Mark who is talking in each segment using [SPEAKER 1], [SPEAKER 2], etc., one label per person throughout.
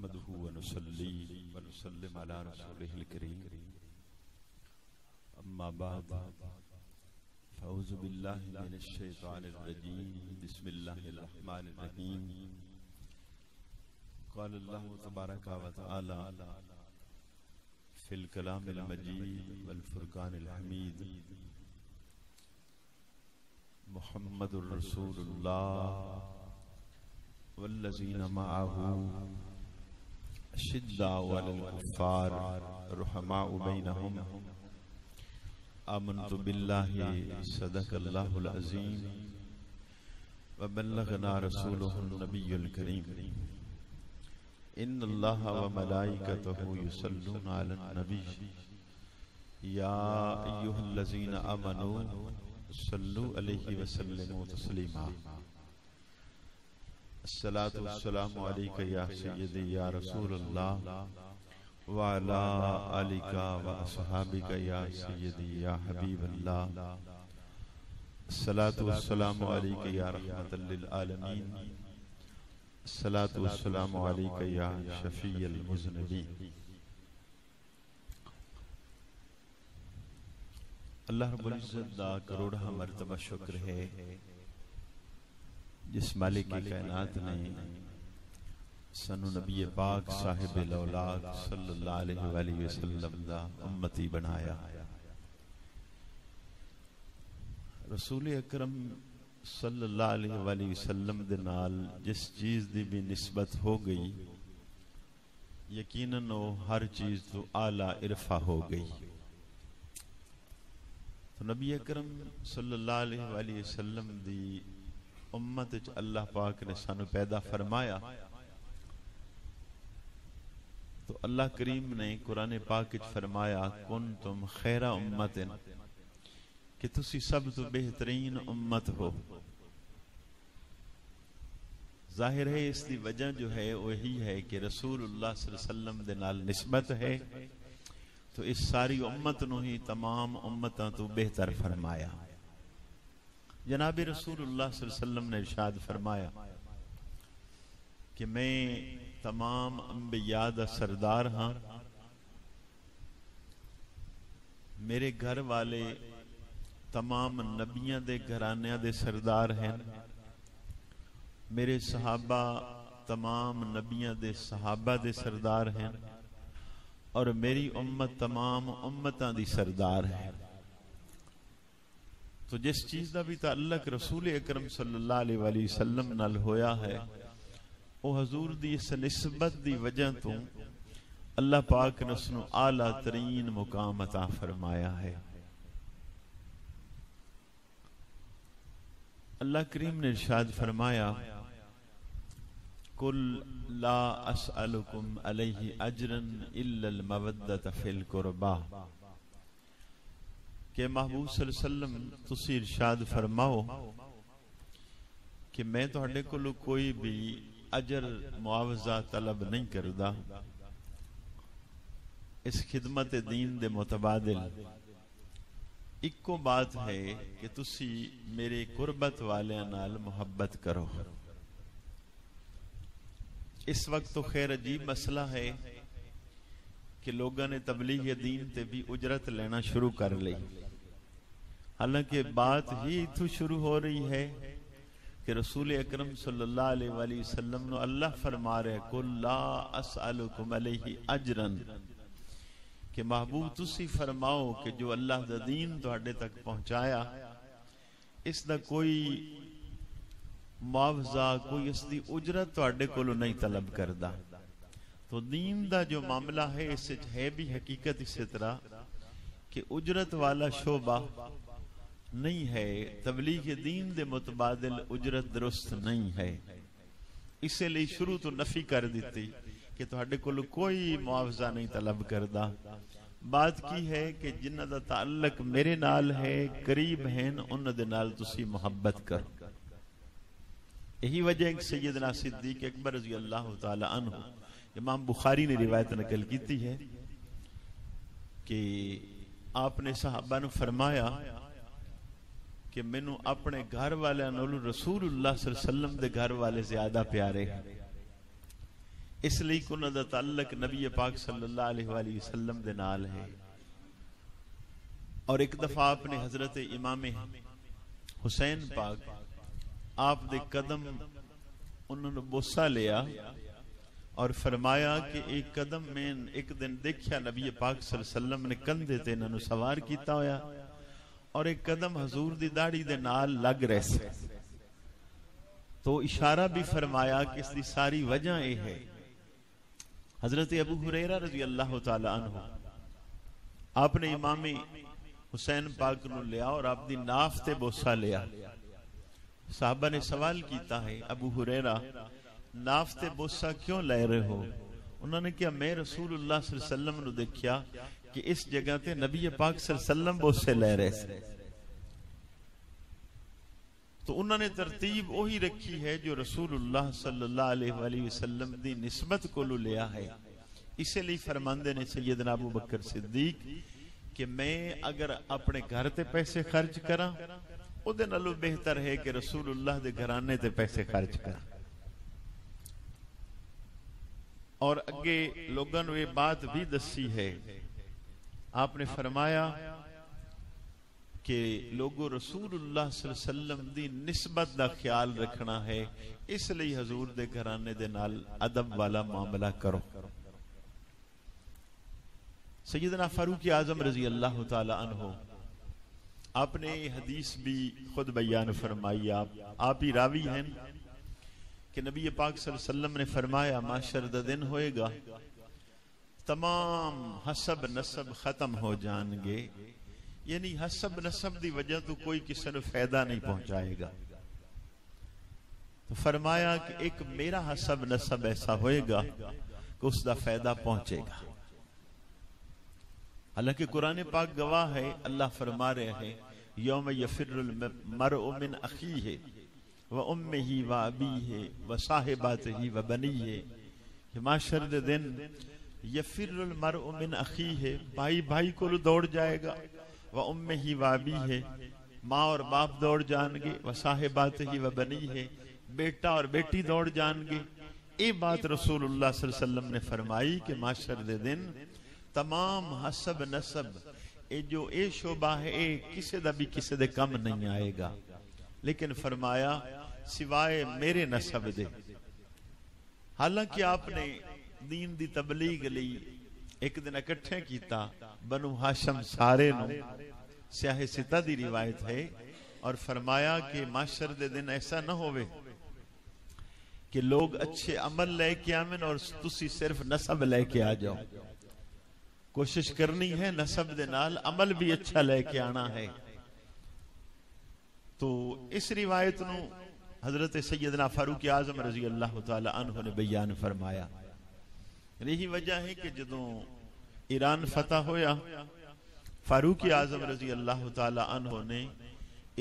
[SPEAKER 1] نحمده ونصلي ونسلم على رسوله الكريم اما بعد فاعوذ بالله من الشيطان الرجيم بسم الله الرحمن الرحيم قال الله تبارك وتعالى في الكلام المجيد والفرقان الحميد محمد رسول الله والذين معه أشداء على الكفار رحماء بينهم آمنت بالله صدق الله العظيم وبلغنا رسوله النبي الكريم إن الله وملائكته يصلون على النبي يا أيها الذين آمنوا صلوا عليه وسلموا تسليما الصلاة والسلام عليك يا سيدي يا رسول الله وعلى آلك وأصحابك يا سيدي يا حبيب الله الصلاة والسلام عليك يا رحمة للعالمين الصلاة والسلام عليك يا شفيع المذنبين اللہ رب العزت دا کروڑہ مرتبہ شکر ہے جس مالک کی کائنات نے سنو نبی پاک صاحب الاولاق صلی اللہ علیہ وآلہ وسلم دا امتی بنایا. رسول اکرم صلی اللہ علیہ وآلہ وسلم دے نال جس چیز دی بھی نسبت ہو گئی یقیناً وہ ہر چیز تو اعلیٰ عرفہ ہو گئی. تو نبی اکرم صلی اللہ علیہ وآلہ وسلم دی امت اللہ پاک نے سانو پیدا فرمایا تو اللہ کریم نے قرآن پاک فرمایا کنتم خیر امت کہ تسی سب تو بہترین امت ہو. ظاہر ہے اس دی وجہ جو ہے وہی ہے کہ رسول اللہ صلی اللہ علیہ وسلم دے نال نسبت ہے تو اس ساری امت نو ہی تمام امتاں تو بہتر فرمایا. جناب رسول اللہ صلی اللہ علیہ وسلم نے ارشاد فرمایا کہ میں تمام انبیاء دا سردار ہاں، میرے گھر والے تمام نبیاں دے گھرانیاں دے سردار ہیں، میرے صحابہ تمام نبیاں دے صحابہ دے سردار ہیں اور میری امت تمام امتاں دی سردار ہے. تو جس چیز دا بھی تعلق رسول اکرم صلی اللہ علیہ وآلہ وسلم نال ہویا ہے وہ حضور دی اس نسبت دی وجہ تو اللہ پاک نے اس نو اعلیٰ ترین مقام عطا فرمایا ہے. اللہ کریم نے ارشاد فرمایا قل لا اسألکم علیہ اجرا الا المودۃ فی القربى کہ محبوب صلی اللہ علیہ وسلم تسی ارشاد فرماؤ کہ میں تہاڈے کولوں کوئی بھی اجر معاوضہ طلب نہیں کردا اس خدمت دین دے متبادل. ایکو بات ہے کہ تسی میرے قربت والیاں نال محبت کرو. اس وقت تو خیر عجیب مسئلہ ہے کہ لوگوں نے تبلیغ دین تے بھی اجرت لینا شروع کر لی. حالانکہ بات ہی تو شروع ہو رہی ہے کہ رسول اکرم صلی اللہ علیہ وآلہ وسلم نے اللہ فرما رہے قل لا اسألکم علیہ اجرا کہ محبوب تسی فرماؤ کہ جو اللہ دا دین تہاڈے تک پہنچایا اس دا کوئی معاوضہ کوئی اس دی اجرت تہاڈے کولوں نہیں طلب کردا. تو دین دا جو معاملہ ہے اس ہے بھی حقیقت اسی طرح کہ اجرت والا شعبہ نہیں ہے. تبلیغ دین دے متبادل اجرت درست نہیں ہے، اسے لئے شروع تو نفی کر دیتی کہ تہاڈے کولوں کوئی معاوضہ نہیں طلب کردا. بات کی ہے کہ جنہ دا تعلق میرے نال ہے قریب ہیں انہ دے نال تسی محبت کرو. یہی وجہ ایک سیدنا صدیق اکبر رضی اللہ تعالی عنہ امام بخاری نے روایت نقل کیتی ہے کہ آپ نے صحابہ نے فرمایا کہ مینوں اپنے گھر والے نالوں رسول اللہ صلی اللہ علیہ وسلم دے گھر والے زیادہ پیارے. اس لیے کہ انہاں دا تعلق نبی پاک صلی اللہ علیہ وآلہ وسلم دے نال ہے. اور ایک دفعہ آپ نے حضرت امام حسین پاک آپ دے قدم انہوں نے بوسہ لیا اور فرمایا کہ ایک قدم میں ایک دن دیکھیا نبی پاک صلی اللہ علیہ وسلم نے کندھے تے انہوں نے سوار کیتا ہویا اور ایک قدم حضور دی داڑھی دے نال لگ رہے سے. تو اشارہ بھی فرمایا کہ اس دی ساری وجہ یہ ہے. حضرت ابو ہریرہ رضی اللہ تعالی عنہ آپ نے امام حسین پاک نو لیا اور آپ دی ناف تے بوسہ لیا. صحابہ نے سوال کیتا ہے ابو ہریرہ ناف تے بوسہ کیوں لے رہے ہو؟ انہوں نے کہا میں رسول اللہ صلی اللہ علیہ وسلم نو دیکھیا کہ اس جگہ تے نبی پاک صلی اللہ علیہ وسلم بوسے لے رہے سے. تو انہوں نے ترتیب وہی رکھی ہے جو رسول اللہ صلی اللہ علیہ وآلہ وسلم دی نسبت کو لیا ہے. اسے لئے فرماندے نے سیدنا ابو بکر صدیق کہ میں اگر اپنے گھر تے پیسے خرچ کراں او دے نالوں بہتر ہے کہ رسول اللہ دے گھرانے تے پیسے خرچ کراں. اور اگے لوگوں نے یہ بات بھی دسی ہے. آپ نے فرمایا کہ لوگوں رسول اللہ صلی اللہ علیہ وسلم دی نسبت دا خیال رکھنا ہے اس لئے حضور دے گھرانے دے نال ادب والا معاملہ کرو. سیدنا فاروق اعظم رضی اللہ تعالی عنہ آپ نے حدیث بھی خود بیان فرمائی. آپ ہی راوی ہیں کہ نبی پاک صلی اللہ علیہ وسلم نے فرمایا معاشر دا دن ہوئے گا تمام حسب نسب ختم ہو جان گے. یعنی حسب نسب دی وجہ تو کوئی کسی نے فائدہ نہیں پہنچائے گا. تو فرمایا کہ ایک میرا حسب نسب ایسا ہوئے گا کہ اس دا فائدہ پہنچے گا. حالانکہ قرآن پاک گواہ ہے. اللہ فرما رہے ہیں یوم یفر المرء من اخیہ وامہ وابیہ وصاحباتہ وبنیہ. معاشر دے دن یفر المرء من اخیہ بھائی بھائی کو دوڑ جائے گا. وامہ وابیہ ماں اور باپ دوڑ جان گے. وصاحباتہ وبنیہ بیٹا اور بیٹی دوڑ جان گے. یہ بات رسول اللہ صلی اللہ علیہ وسلم نے فرمائی کہ معاشر دے دن تمام حسب نسب اے جو اے شعبہ ہے اے کسی دا بھی کسی دے کم نہیں آئے گا. لیکن فرمایا سوائے میرے نسب دے. حالانکہ آپ نے دین دی تبلیغ لی ایک دن اکٹھے کیتا بنو ہاشم سارے نو. سیاہ ستہ دی روایت ہے اور فرمایا کہ معاشر دے دن ایسا نہ ہوئے کہ لوگ اچھے عمل لے کے آمن اور تسی صرف نسب لے کے آ جاؤ. کوشش کرنی ہے نسب دے نال عمل بھی اچھا لے کے آنا ہے. تو اس روایت نو حضرت سیدنا فاروق اعظم رضی اللہ تعالی عنہ نے بیان فرمایا. یہی وجہ ہے کہ جدوں ایران فتح ہویا فاروق اعظم رضی اللہ تعالی عنہ نے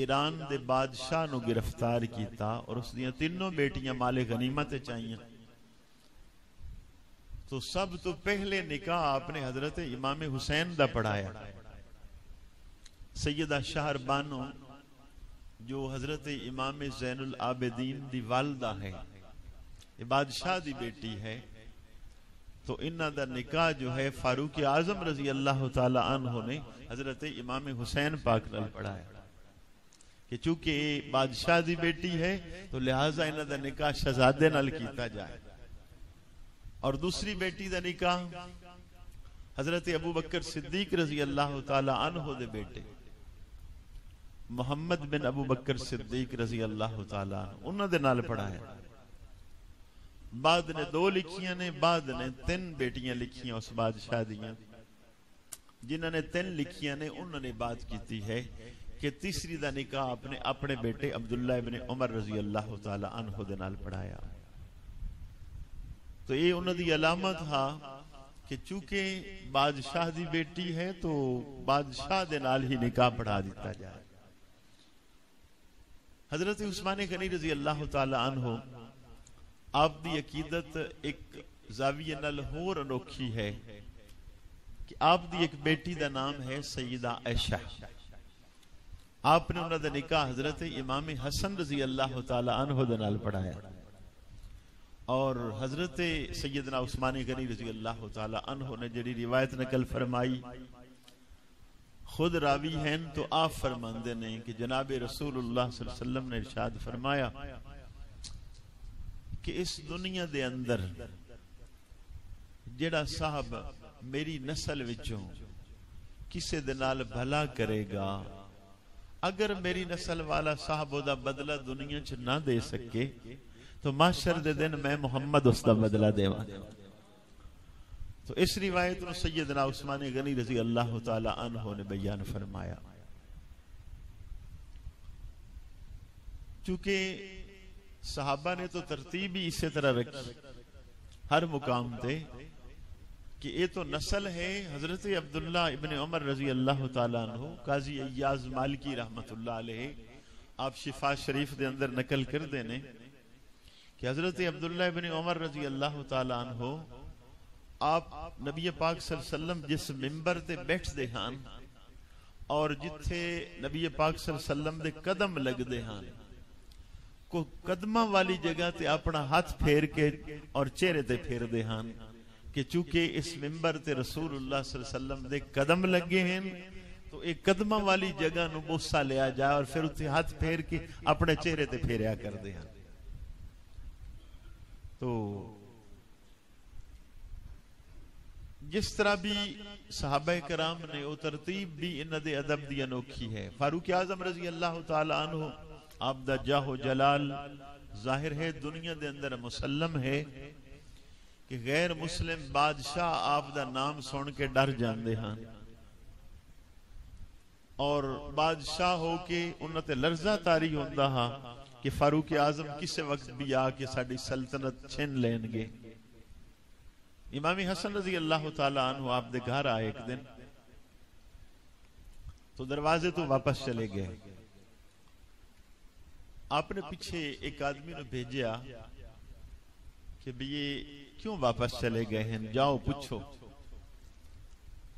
[SPEAKER 1] ایران دے بادشاہ نو گرفتار کیتا اور اس دیاں تینوں بیٹیاں مال غنیمت چاہیے. تو سب تو پہلے نکاح آپ نے حضرت امام حسین دا پڑھایا. سیدہ شہر بانو جو حضرت امام زین العابدین دی والدہ ہے یہ بادشاہ دی بیٹی ہے. تو انہ دا نکاح جو ہے فاروق اعظم رضی اللہ تعالی عنہ نے حضرت امام حسین پاک نال پڑھایا کہ چونکہ بادشاہ دی بیٹی ہے تو لہٰذا انہ دا نکاح شہزادے نال کیتا جائے. اور دوسری بیٹی دا نکاح حضرت ابو بکر صدیق رضی اللہ تعالی عنہ دے بیٹے محمد بن ابو بکر صدیق رضی اللہ تعالی عنہ انہوں دے نال پڑھایا. بعد نے 2 لکھیاں نے بعد نے 3 بیٹیاں لکھیاں اس بادشاہ دیاں. جنہوں نے 3 لکھیاں نے انہوں نے بات کیتی ہے کہ تیسری دا نکاح اپنے بیٹے عبداللہ ابن عمر رضی اللہ تعالی عنہ دے نال پڑھایا. تو یہ انہوں دی علامت تھا کہ چونکہ بادشاہ دی بیٹی ہے تو بادشاہ دے نال ہی نکاح پڑھا دیتا جائے. حضرت عثمان غنی رضی اللہ تعالی عنہ آپ دی عقیدت ایک زاویہ نال ہور انوکھی ہے کہ آپ دی ایک بیٹی دا نام ہے سیدہ عائشہ. آپ نے انہوں دا نکاح حضرت امام حسن رضی اللہ تعالی عنہ دے نال پڑھایا. اور حضرت سیدنا عثمان غنی رضی اللہ تعالی عنہ نے جڑی روایت نقل فرمائی خود راوی ہیں تو آپ فرماندے نے کہ جناب رسول اللہ صلی اللہ علیہ وسلم نے ارشاد فرمایا کہ اس دنیا دے اندر جڑا صاحب میری نسل وچوں کسے دے نال بھلا کرے گا اگر میری نسل والا صاحب دا بدلہ دنیا چ نہ دے سکے تو محشر دے دن میں محمد اس دا بدلہ دیواں. تو اس روایت میں سیدنا عثمان غنی رضی اللہ تعالی عنہ نے بیان فرمایا. چونکہ صحابہ نے تو ترتیب ہی اسی طرح رکھی ہر مقام تے کہ یہ تو نسل ہے حضرت عبداللہ ابن عمر رضی اللہ تعالی عنہ. قاضی ایاز مالکی رحمت اللہ علیہ آپ شفا شریف دے اندر نقل کر دینے کہ حضرت عبداللہ ابن عمر رضی اللہ تعالی عنہ آپ نبی پاک صلی اللہ علیہ وسلم جس ممبر تے بیٹھ دے ہان اور جتھے نبی پاک صلی اللہ علیہ وسلم دے قدم لگ دے ہان کو قدمہ والی جگہ تے اپنا ہاتھ پھیر کے اور چہرے تے پھیر دے ہان کہ چونکہ اس ممبر تے رسول اللہ صلی اللہ علیہ وسلم دے قدم لگے ہیں تو ایک قدمہ والی جگہ نو بوسا لیا جائے اور پھر اتنے ہاتھ پھیر کے اپنے چہرے تے پھیریا کر دے ہیں. تو جس طرح بھی صحابہ کرام نے وہ ترتیب بھی ان دے ادب دی انوکھی ہے. فاروق اعظم رضی اللہ تعالی عنہ آپ دا جاہ و جلال ظاہر ہے دنیا دے اندر مسلم ہے کہ غیر مسلم بادشاہ آپ دا نام سن کے ڈر جاندے ہاں اور بادشاہ ہو کے انہاں تے لرزہ تاری ہوندا ہاں کہ فاروق اعظم کسے وقت بھی آ کے ساڈی سلطنت چھن لین گے. امام حسن رضی اللہ تعالی عنہ آپ دے گھر آئے ایک دن تو دروازے تو واپس چلے گئے. آپ نے پیچھے ایک آدمی نے بھیجیا کہ بھی یہ کیوں واپس چلے گئے ہیں جاؤ پوچھو.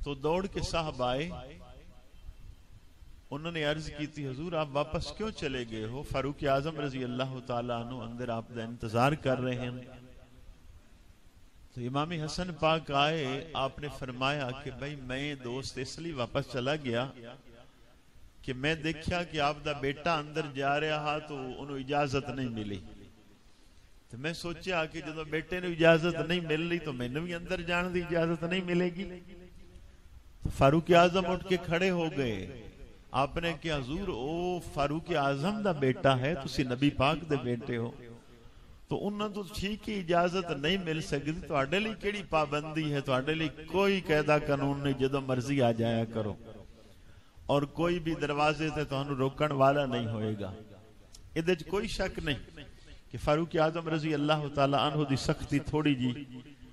[SPEAKER 1] تو دوڑ کے صاحب آئے انہوں نے عرض کی تھی حضور آپ واپس کیوں چلے گئے ہو؟ فاروق اعظم رضی اللہ تعالی عنہ اندر آپ دا انتظار کر رہے ہیں. تو امام حسن پاک آئے آپ نے فرمایا کہ بھائی میں دوست اس لیے واپس چلا گیا کہ میں دیکھا کہ آپ دا بیٹا اندر جا رہا تو انہوں اجازت نہیں ملی تو میں سوچیا کہ جب بیٹے نے اجازت نہیں مل رہی تو میں نے بھی اندر جان دی اجازت نہیں ملے گی. تو فاروق اعظم اٹھ کے کھڑے ہو گئے. آپ نے کہا حضور او فاروق اعظم دا بیٹا ہے تسی نبی پاک دے بیٹے ہو تو انہاں تو ٹھیک ہی اجازت نہیں مل سکتی تواڈے لئی کیڑی پابندی ہے؟ تواڈے لئی کوئی قاعدہ قانون نہیں جدوں مرضی آ جایا کرو اور کوئی بھی دروازے تے تانوں روکن والا نہیں ہوئے گا. ادھے وچ کوئی شک نہیں کہ فاروق اعظم رضی اللہ تعالی عنہ دی سختی تھوڑی جی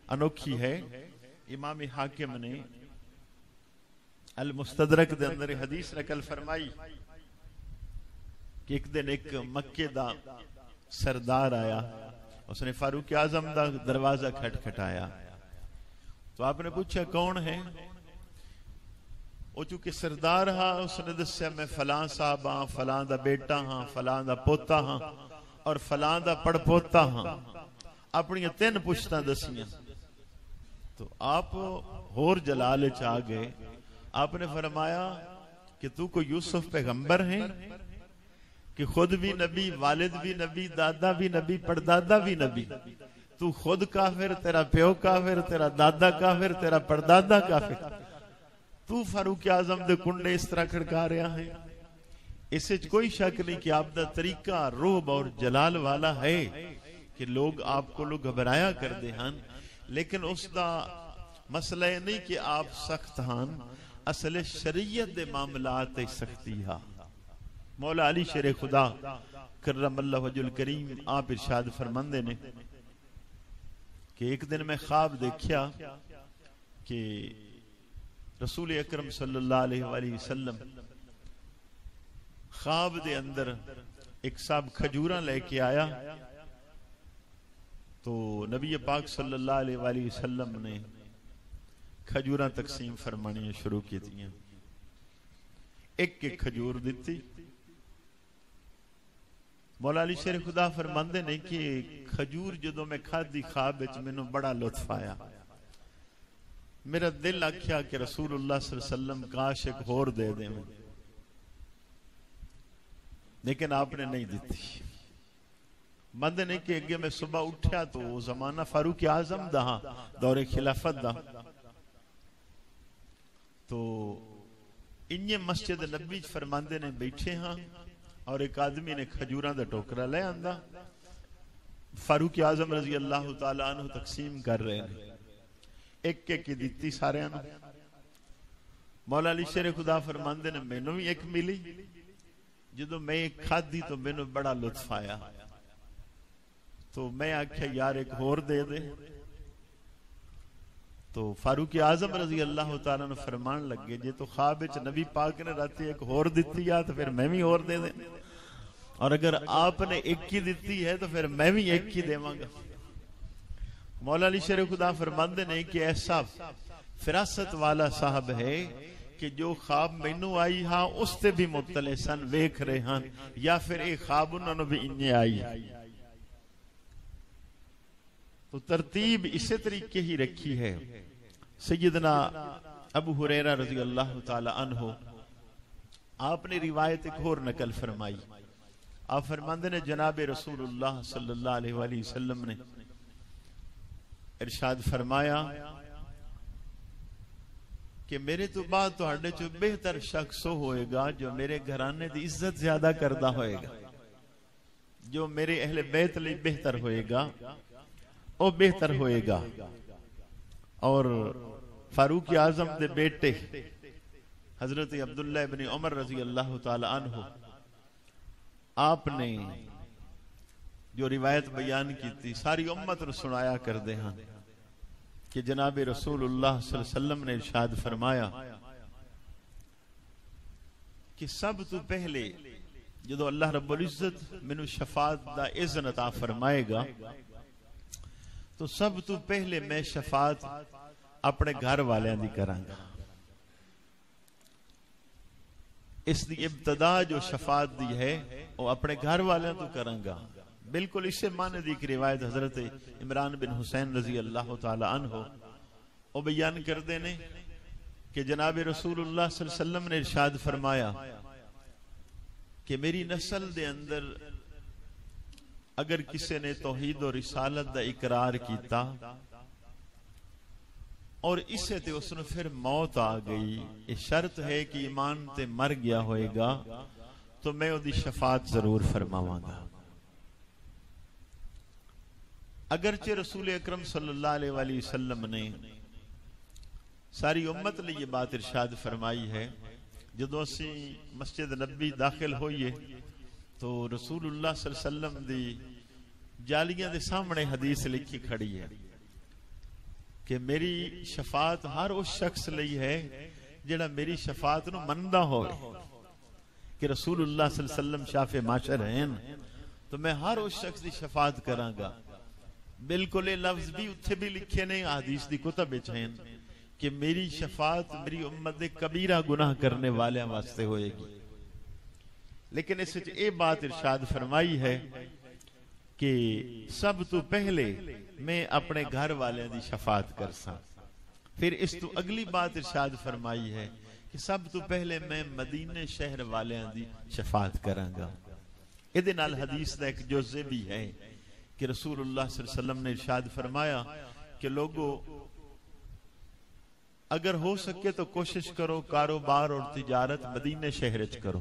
[SPEAKER 1] انوکھی ہے. امام حاکم نے المستدرک دے اندر حدیث نقل فرمائی کہ ایک دن ایک مکے دا سردار آیا اس نے فاروق اعظم دا دروازہ کھٹکھٹایا تو آپ نے پوچھا کون ہے؟ وہ چونکہ سردار ہاں اس نے دسیا میں فلاں صاحب ہاں فلاں دا بیٹا ہاں فلاں دا پوتا ہاں اور فلاں دا پڑ پوتا ہاں اپنی 3 پشتاں دسیاں. تو آپ ہور جلال چ آ گئے. آپ نے فرمایا کہ تو کو یوسف پیغمبر ہیں کہ خود بھی نبی والد بھی نبی دادا بھی نبی پردادا بھی نبی تو خود کافر تیرا پیو کافر تیرا دادا کافر تیرا پردادا کافر تو فاروق اعظم دے کنڈے اس طرح کھڑکا رہا ہے. اس وچ کوئی شک نہیں کہ آپ دا طریقہ روب اور جلال والا ہے کہ لوگ آپ کو لوگ گھبرایا کر دے ہن لیکن اس دا مسئلہ نہیں کہ آپ سخت ہن اصل شریعت دے معاملات سختی ہا. مولا علی شیر خدا کرم اللہ وجہ الکریم آپ ارشاد فرماندے نے کہ ایک دن میں خواب دیکھیا کہ رسول اکرم صلی اللہ علیہ وآلہ وسلم خواب دے اندر ایک صاحب کھجوراں لے کے آیا تو نبی پاک صلی اللہ علیہ وآلہ وسلم نے کھجوراں تقسیم فرمانی شروع کی تھی. ایک ایک کھجور دیتی مولا علی شیر خدا فرماندے نے کہ کھجور جدوں میں کھادی خواب وچ مینوں بڑا لطف آیا، میرا دل آکھیا کہ رسول اللہ صلی اللہ علیہ وسلم کاش ایک ہور دے دیں، لیکن آپ نے نہیں دیتی۔ مند نے کہ اگے میں صبح اٹھیا تو زمانہ فاروق اعظم دا دور خلافت دا، تو انہیں مسجد نبی فرماندے نے بیٹھے ہاں اور ایک آدمی نے کھجوراں دا ٹوکرا لے آندا، فاروق اعظم رضی اللہ تعالیٰ عنہ تقسیم کر رہے ہیں، ایک ایک کی دیتی سارے آنا۔ مولا علی شیر خدا فرماندے نے مینوں بھی ایک ملی، جدو میں ایک کھادی تو مینوں بڑا لطف آیا، تو میں آکھیا یار ایک ہور دے دے، تو فاروق اعظم رضی اللہ تعالیٰ نے فرمان لگے جے تو خواب وچ نبی پاک نے راتی ایک ہور دیتی ہے تو پھر میں بھی ہور دے دیں، اور اگر آپ نے ایک ہی دیتی ہے تو پھر میں بھی ایک ہی دیواں گا۔ مولا علی شیر خدا فرماندے نے کہ ایسا فراست والا صاحب ہے کہ جو خواب مینوں آئی ہاں اس تے بھی مطلع سن ویکھ رہے ہاں، یا پھر ایک خواب انہوں نے بھی انہیں آئی۔ تو ترتیب اسی طریقے ہی رکھی ہے۔ سیدنا ابو ہریرہ رضی اللہ تعالی عنہ آپ نے روایت ایک اور نقل فرمائی، آپ فرماندے نے جناب رسول اللہ صلی اللہ علیہ وآلہ وسلم نے ارشاد فرمایا کہ میرے تو بعد تو ہڈے جو بہتر شخص ہوئے گا جو میرے گھرانے دی عزت زیادہ کردہ ہوئے گا، جو میرے اہل بیت لئی بہتر ہوئے گا وہ بہتر ہوئے گا۔ اور فاروق اعظم دے بیٹے حضرت عبداللہ ابن عمر رضی اللہ تعالی عنہ آپ نے جو روایت بیان کی تھی ساری امت نے سنایا کر دے ہاں کہ جناب رسول اللہ صلی اللہ علیہ وسلم نے ارشاد فرمایا کہ سب تو پہلے جدو اللہ رب العزت منو شفاعت دا اذن عطا فرمائے گا تو سب تو پہلے میں شفاعت اپنے گھر والوں دی کراں گا۔ اس دی ابتدا جو شفاعت دی ہے وہ اپنے گھر والوں تو کراں گا۔ بالکل اسے معنی دی کہ روایت حضرت عمران بن حسین رضی اللہ تعالی عنہ وہ بیان کر دینے کہ جناب رسول اللہ صلی اللہ علیہ وسلم نے ارشاد فرمایا کہ میری نسل دے اندر اگر کسی نے توحید و رسالت دا اقرار کیتا اور اسے تے اس نے پھر موت آ گئی، یہ شرط ہے کہ ایمان تے مر گیا ہوئے گا تو میں دی شفاعت ضرور فرماواں گا۔ اگرچہ رسول اکرم صلی اللہ علیہ وآلہ وسلم نے ساری امت لئے یہ بات ارشاد فرمائی ہے، جدو اسی مسجد نبی داخل ہوئیے تو رسول اللہ صلی اللہ علیہ وسلم دی جالیاں دے سامنے حدیث لکھی کھڑی ہے کہ میری شفاعت ہر اس شخص لئی ہے جڑا میری شفاعت نو مندہ ہوئے کہ رسول اللہ صلی اللہ علیہ وسلم شافع معاشر ہیں تو میں ہر اس شخص دی شفاعت کراں گا۔ بالکل یہ لفظ بھی اتھے بھی لکھے نہیں حدیث دی کتب ہیں کہ میری شفاعت میری امت دے کبیرہ گناہ کرنے والے واسطے ہوئے گی، لیکن اس وچ یہ بات ارشاد فرمائی ہے کہ سب تو پہلے میں اپنے گھر والے دی شفاعت کرساں، پھر اس تو اگلی بات ارشاد فرمائی ہے کہ سب تو پہلے میں مدینے شہر والے دی شفاعت کراں گا۔ ادھے نال حدیث دا ایک جزء بھی ہے کہ رسول اللہ صلی اللہ علیہ وسلم نے ارشاد فرمایا کہ لوگوں اگر ہو سکے تو کوشش کرو کاروبار اور تجارت مدینے شہر وچ کرو،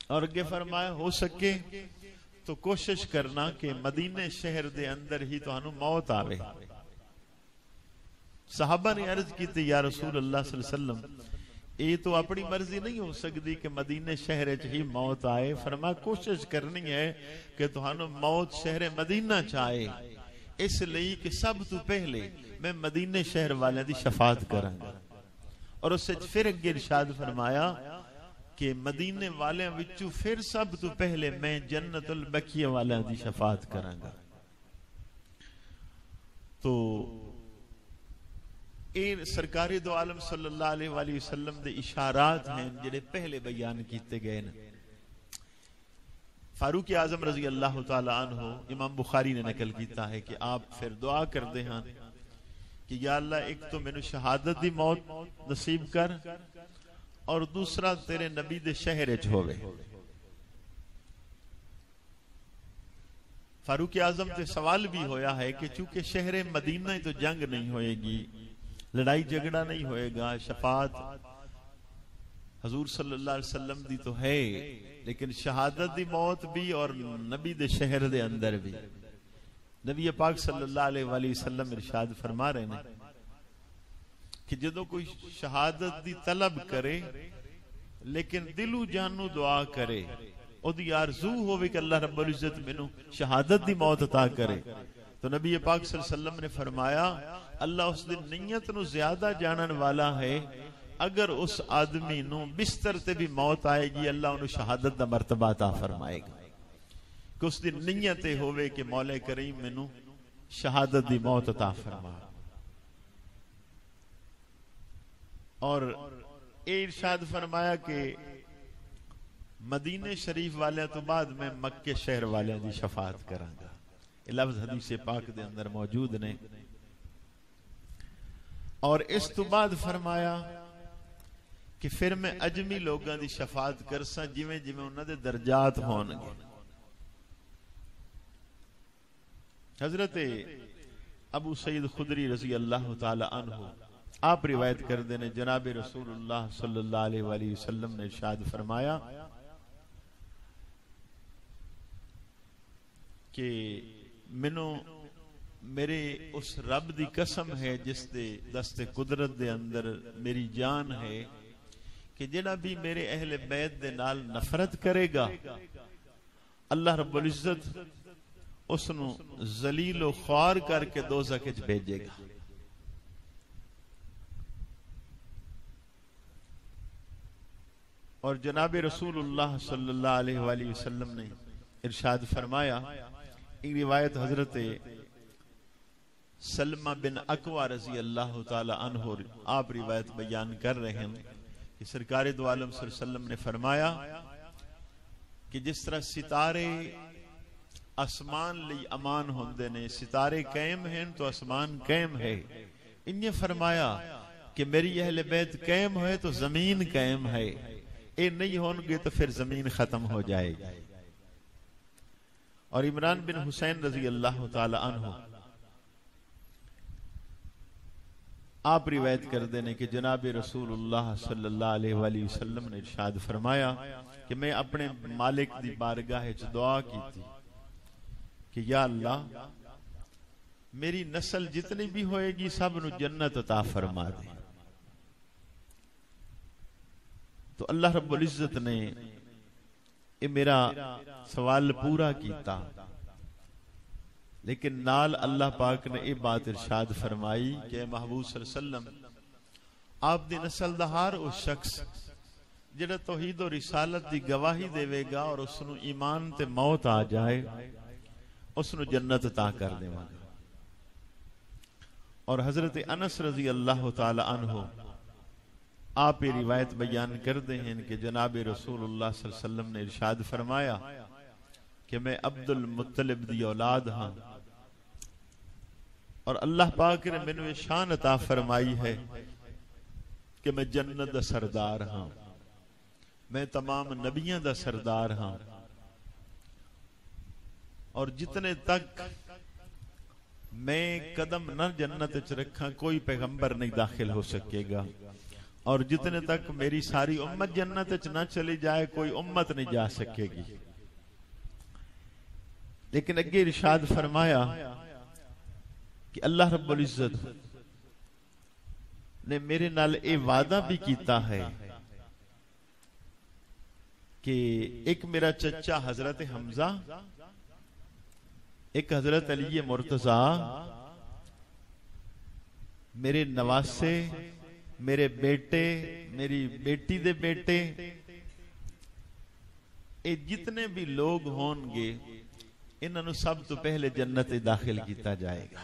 [SPEAKER 1] اور اگے فرمایا ہو سکے تو کوشش کرنا کہ مدینے شہر دے اندر ہی تانوں موت آوے۔ صحابہ نے عرض کی تھی یا رسول اللہ صلی اللہ علیہ وسلم یہ تو اپنی مرضی نہیں ہو سکتی کہ مدینے شہر وچ ہی موت آئے، فرمایا کوشش کرنی ہے کہ تانوں موت شہر مدینہ چاہے، اس لئی کہ سب تو پہلے میں مدینے شہر والے دی شفاعت کراں گا۔ اور اس سے پھر اگے ارشاد فرمایا کہ مدینے والے وچوں پھر سب تو پہلے میں جنت البقیع والے دی شفاعت کراں گا۔ تو یہ سرکار دو عالم صلی اللہ علیہ وآلہ وسلم دے اشارات ہیں جڑے پہلے بیان کیتے گئے ہیں۔ فاروق اعظم رضی اللہ تعالی عنہ امام بخاری نے نقل کیتا ہے کہ آپ پھر دعا کردے ہیں کہ یا اللہ ایک تو مینوں شہادت دی موت نصیب کر اور دوسرا تیرے نبی دے شہر وچ ہوے. فاروق اعظم تے سوال بھی ہویا ہے کہ چونکہ شہر مدینہ تو جنگ نہیں ہوئے گی، لڑائی جھگڑا نہیں ہوئے گا، شفاعت حضور صلی اللہ علیہ وسلم دی تو ہے، لیکن شہادت دی موت بھی اور نبی دے شہر دے اندر بھی. نبی پاک صلی اللہ علیہ وآلہ وسلم ارشاد فرما رہے ہیں کہ جدو کوئی شہادت دی طلب کرے لیکن دلو جانو دعا کرے، او دی آرزو ہوئے کہ اللہ رب العزت منو شہادت دی موت عطا کرے، تو نبی پاک صلی اللہ علیہ وسلم نے فرمایا اللہ اس دی نیت نو زیادہ جانن والا ہے. اگر اس آدمی نو بستر تے بھی موت آئے گی اللہ انہوں شہادت دا مرتبہ عطا فرمائے گا، کہ اس دی نیت ہوئے کہ مولا کریم منو شہادت دی موت عطا فرما. اور اے ارشاد فرمایا کہ مدینہ شریف والے تو بعد میں مکہ شہر والے دی شفاعت کروں گا. یہ لفظ حدیث پاک دے اندر موجود نے. اور اس تو بعد فرمایا کہ پھر میں اجمی لوگاں دی شفاعت کرساں جویں جویں انہاں دے درجات ہون گے. حضرت ابو سعید خدری رضی اللہ تعالی عنہ آپ روایت کر دینے جناب رسول اللہ صلی اللہ علیہ وآلہ وسلم نے ارشاد فرمایا کہ منو میرے اس رب دی قسم ہے جس دے دست قدرت دے اندر میری جان ہے کہ جڑا بھی میرے اہل بیت دے نال نفرت کرے گا اللہ رب العزت اس نو ذلیل و خوار کر کے دوزخ وچ بھیجے گا. اور جناب رسول اللہ صلی اللہ علیہ وآلہ وسلم نے ارشاد فرمایا، ایک روایت حضرت سلمہ بن اکوع رضی اللہ تعالی عنہ آپ روایت بیان کر رہے ہیں کہ سرکار دو عالم صلی اللہ علیہ وسلم نے فرمایا کہ جس طرح ستارے اسمان لی امان ہوندے نے، ستارے قائم ہیں تو اسمان قائم ہے، انہیں فرمایا کہ میری اہل بیت قائم ہوئے تو زمین قائم ہے، اے نہیں ہونگے تو پھر زمین ختم ہو جائے گی. اور عمران بن حسین رضی اللہ تعالی عنہ آپ روایت کر دینے کہ جناب رسول اللہ صلی اللہ علیہ وآلہ وسلم نے ارشاد فرمایا کہ میں اپنے مالک دی بارگاہ دعا کی تھی کہ یا اللہ میری نسل جتنی بھی ہوئے گی سب نو جنت عطا فرما دے. تو اللہ رب العزت نے یہ میرا سوال پورا کیتا، لیکن نال اللہ پاک نے یہ بات ارشاد فرمائی کہ محبوب صلی اللہ علیہ وسلم آپ دی نسل دا ہر اس شخص جڑا توحید و رسالت دی گواہی دے گا اور اس نو ایمان تے موت آ جائے اس نو جنت عطا کر دے گا. اور حضرت انس رضی اللہ تعالی عنہ آپ یہ روایت بیان کر دے ہیں کہ جناب رسول اللہ صلی اللہ علیہ وسلم نے ارشاد فرمایا کہ میں عبد المطلب دی اولاد ہاں اور اللہ پاک نے میں نے شان عطا فرمائی ہے کہ میں جنت دا سردار ہاں، میں تمام نبیوں دا سردار ہاں، اور جتنے تک میں قدم نہ جنت وچ رکھاں کوئی پیغمبر نہیں داخل ہو سکے گا، اور جتنے تک میری ساری امت جنت وچ نہ چلی جائے کوئی امت نہیں جا سکے گی. لیکن اگے ارشاد فرمایا کہ اللہ رب العزت نے میرے نال اے وعدہ بھی کیتا ہے کہ ایک میرا چچا حضرت حمزہ، ایک حضرت علی مرتضیٰ، میرے نواسے، میرے بیٹے، میری بیٹی دے بیٹے، اے جتنے بھی لوگ ہون گے انہوں سب تو پہلے جنت داخل کیتا جائے گا.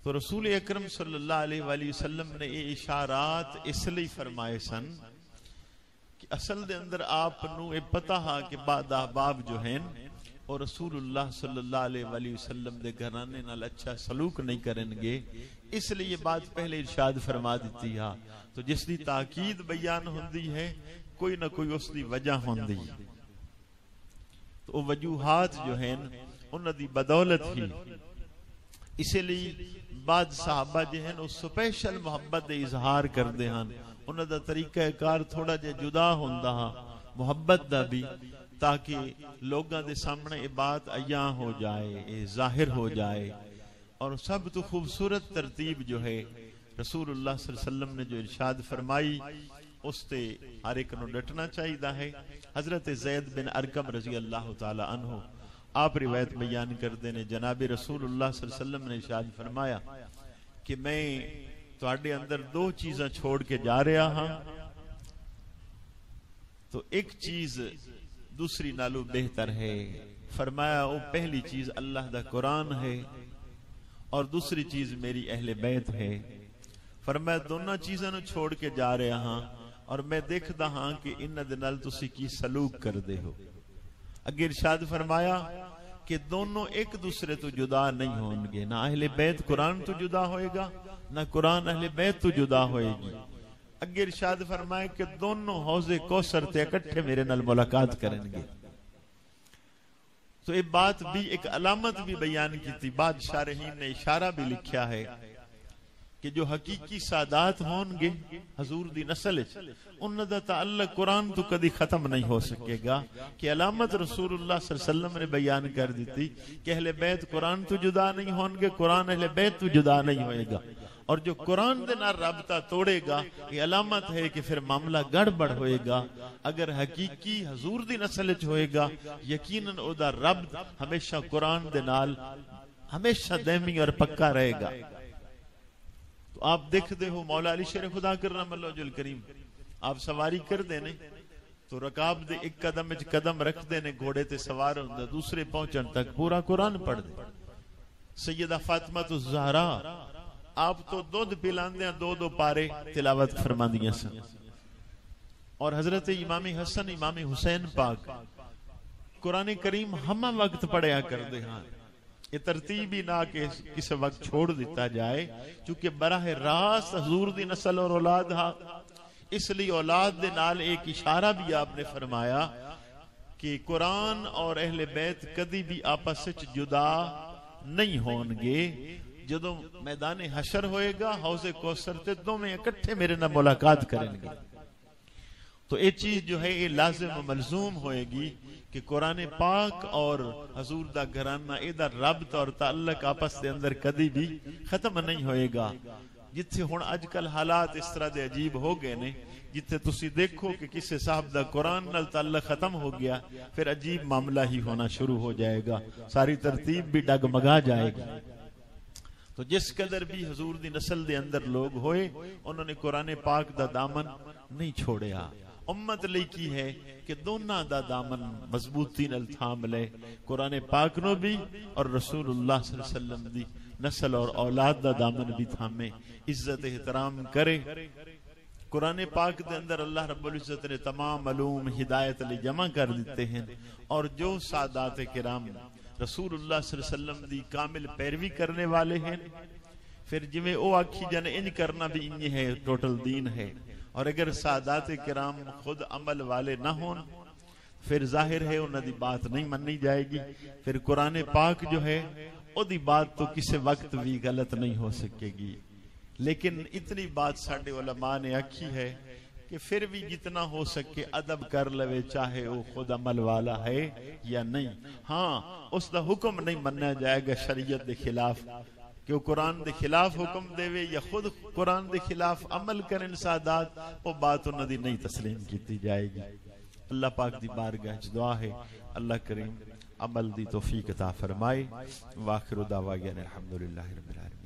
[SPEAKER 1] تو رسول اکرم صلی اللہ علیہ وآلہ وسلم نے یہ اشارات اس لیے فرمائے سن کہ کہ اصل دے اندر آپ نو اے پتہ ہا کہ بعد احباب جو ہیں اور رسول اللہ صلی اللہ علیہ وآلہ وسلم دے گھرانے نال اچھا سلوک نہیں کرن گے، اس لیے یہ بات پہلے ارشاد فرما دیتی ہے. تو جس دی تاکید بیان ہوندی ہے کوئی نہ کوئی اس دی وجہ ہوندی، تو وہ وجوہات جو ہیں انہاں دی بدولت ہی اسی لیے بعد صحابہ جو ہیں وہ سپیشل محبت دے اظہار کردے ہیں. انہاں دا طریقہ کار تھوڑا جہا جدا ہوندا ہا محبت دا بھی، تاکہ لوگاں دے سامنے یہ بات عیاں ہو جائے، یہ ظاہر ہو جائے. اور سب تو خوبصورت ترتیب جو ہے رسول اللہ صلی اللہ علیہ وسلم نے جو ارشاد فرمائی اس تے ہر ایک نو ڈٹنا چاہیے ہے. حضرت زید بن ارقم رضی اللہ تعالی عنہ آپ روایت بیان کرتے ہیں، جناب رسول اللہ صلی اللہ علیہ وسلم نے ارشاد فرمایا کہ میں تواڈے اندر دو چیزاں چھوڑ کے جا رہا ہاں، تو ایک چیز دوسری نالو بہتر ہے. فرمایا وہ پہلی چیز اللہ دا قرآن ہے اور دوسری چیز میری اہل بیت ہے. فرمایا دونوں چیزاں نو چھوڑ کے جا رہا ہاں اور میں دیکھدا ہاں کہ انہاں دے نال تسی کی سلوک کردے ہو. اگے ارشاد فرمایا کہ دونوں ایک دوسرے تو جدا نہیں ہون گے، نہ اہل بیت قرآن تو جدا ہوئے گا نہ قرآن اہل بیت تو جدا ہوئے گی. اگے ارشاد فرمایا کہ دونوں حوض کوثر تے اکٹھے میرے نال ملاقات کریں گے. تو یہ بات بھی ایک علامت بھی بیان کی تھی. بعد شارحین نے اشارہ بھی لکھیا ہے کہ جو حقیقی سادات ہون گے حضور دی نسل انہاں دا تعلق قرآن تو کدی ختم نہیں ہو سکے گا. کہ علامت رسول اللہ صلی اللہ علیہ وسلم نے بیان کر دیتی کہ اہل بیت قرآن تو جدا نہیں ہون گے، قرآن اہل بیت تو جدا نہیں ہوئے گا. اور جو قرآن دے نال رابطہ توڑے گا یہ علامت ہے کہ پھر معاملہ گڑبڑ ہوئے گا. اگر حقیقی حضور دی نسل وچ ہوئے گا یقیناً او دا رب ہمیشہ قرآن دے نال ہمیشہ دائمی اور پکا رہے گا. تو آپ دیکھتے ہو مولا علی شیر خدا کرم اللہ وجل کریم آپ سواری کر دینے تو رکاب دے ایک قدم وچ قدم رکھ دینے، گھوڑے تے سوار ہوندا دوسرے پہنچن تک پورا قرآن پڑھ دے. سیدہ فاطمہ الزہرا آپ تو دودھ پلاندیاں دو دو پارے تلاوت فرماندیاں سن. اور حضرت امام حسن امام حسین پاک قرآن کریم ہمہ وقت پڑھیا کر دے ہاں. یہ ترتیب ہی نہ کہ کس وقت چھوڑ دیتا جائے، چونکہ براہ راست حضور دی نسل اور اولاد ہاں. اس لیے اولاد دے نال ایک اشارہ بھی آپ نے فرمایا کہ قرآن اور اہل بیت کدی بھی آپس وچ جدا نہیں ہون گے. جدو میدان حشر ہوئے گا حوض کوثر تے دوویں اکٹھے میرے نال ملاقات کریں گے. تو یہ چیز جو ہے یہ لازم و ملزوم ہوئے گی کہ قرآن پاک اور حضور دا گھرانہ اے دا ربط اور تعلق آپس دے اندر کدی بھی ختم نہیں ہوئے گا. جتھے ہن اج کل حالات اس طرح دے عجیب ہو گئے نے، جتھے تسی دیکھو کہ کسی صاحب دا قرآن نال تعلق ختم ہو گیا پھر عجیب معاملہ ہی ہونا شروع ہو جائے گا، ساری ترتیب بھی ڈگمگا جائے گی. تو جس قدر بھی حضور دی نسل دے اندر لوگ ہوئے انہوں نے قرآن پاک دا دامن نہیں چھوڑیا. امت لئی کی ہے کہ دونوں دا دامن مضبوطی نال تھام لے، قرآن پاک نو بھی اور رسول اللہ صلی اللہ علیہ وسلم دی نسل اور اولاد دا دامن بھی تھامے، عزت احترام کرے. قرآن پاک دے اندر اللہ رب العزت نے تمام علوم ہدایت لئی جمع کر دیتے ہیں. اور جو سادات کرام رسول اللہ صلی اللہ علیہ وسلم دی کامل پیروی کرنے والے ہیں پھر جویں او آکھی جانے انج کرنا بھی انج ہے، ٹوٹل دین ہے. اور اگر سادات کرام خود عمل والے نہ ہون پھر ظاہر ہے انہاں دی بات نہیں منی جائے گی. پھر قرآن پاک جو ہے او دی بات تو کسی وقت بھی غلط نہیں ہو سکے گی. لیکن اتنی بات ساڈے علماء نے آکھی ہے کہ پھر بھی جتنا ہو سکے ادب کر لوے، چاہے وہ خود عمل والا ہے یا نہیں. ہاں اس دا حکم نہیں مننا جائے گا شریعت دے خلاف کہ وہ قرآن دے خلاف حکم دے وے یا خود قرآن دے خلاف عمل کرن سادات، وہ بات انہاں دی نہیں تسلیم کیتی جائے گی. اللہ پاک دی بارگاہ وچ دعا ہے اللہ کریم عمل دی توفیق عطا فرمائے. واخر دعوانا الحمدللہ رب العالمین.